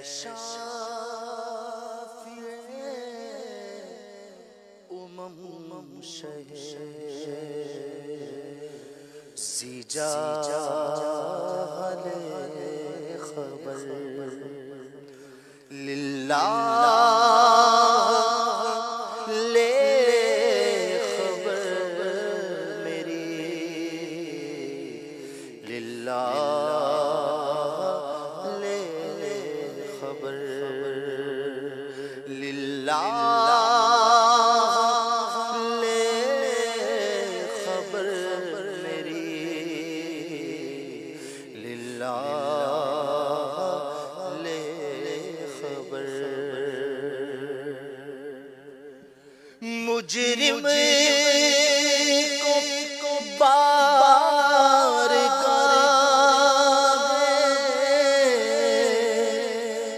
شافع شہ زجال خبر للہ لے خبر میری للہ لے خبر للہ مجرم کو بارگاہ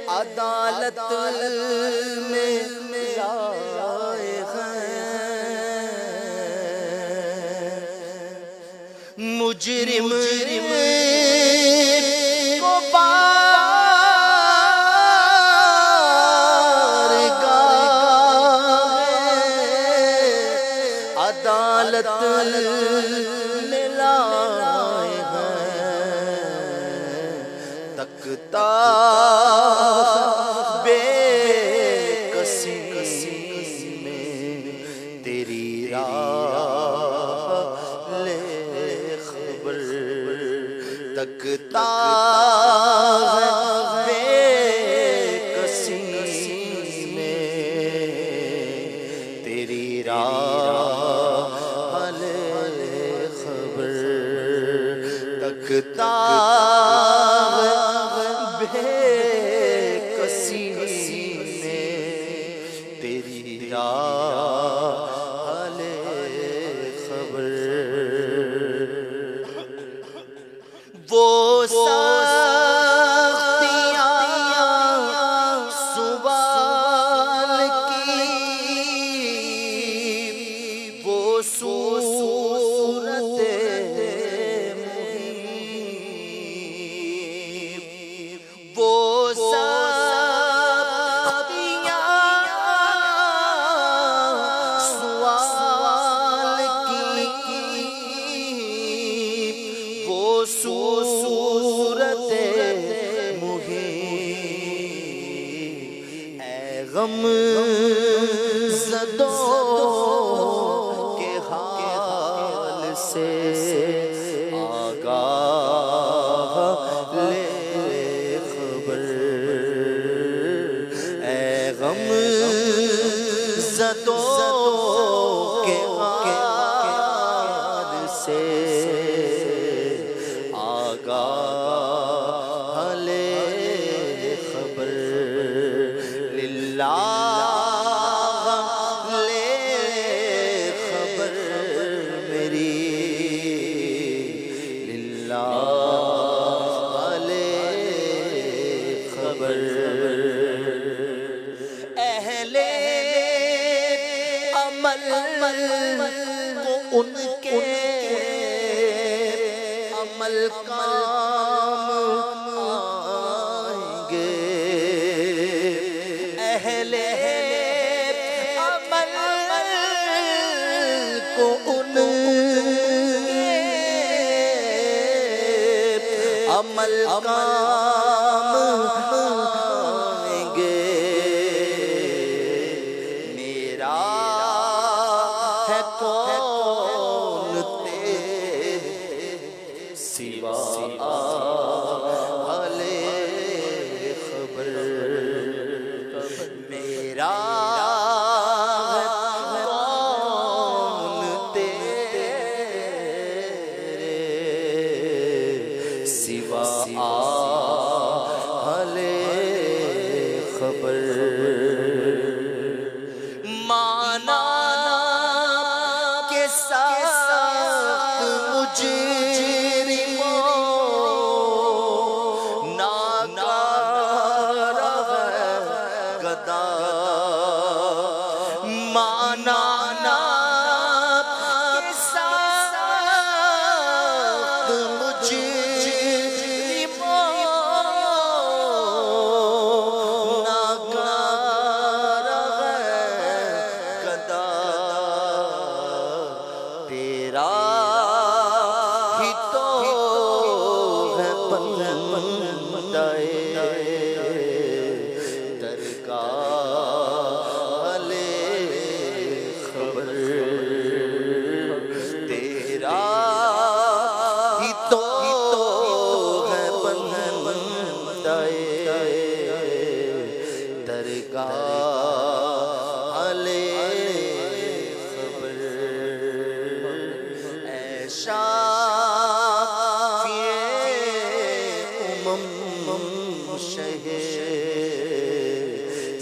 عدالت میں لائے ہیں مجرم کو عدالت میں لائے ہیں تکتا بے کسی میں تیری راہ لے خبر تکتا بے کسی میں تیری راہ تکتا بے کسی میں تیری راہ لے خبر وہ سختیاں سوال کی وہ صورت صورت مہیم اے غم زدوں کے حال سے آگاہ لے خبر اے غم زدوں کے حال سے لے خبر للہ لے خبر میری للہ لے خبر اہل عمل کو ان کے عمل کام آئیں گے اہل عمل کو ان عمل کام آئیں گے میرا ہے کون سوا لے خبر میرا کون تیرے سوا لے خبر مانا کے ساتھ مجھے مانا کے ساتھ مجھے درگاہ لے خبر اے شافعِ شہ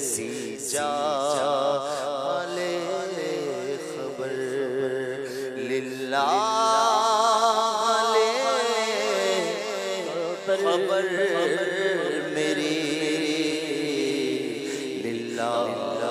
زیجا لے خبر للہ لے خبر میری للہ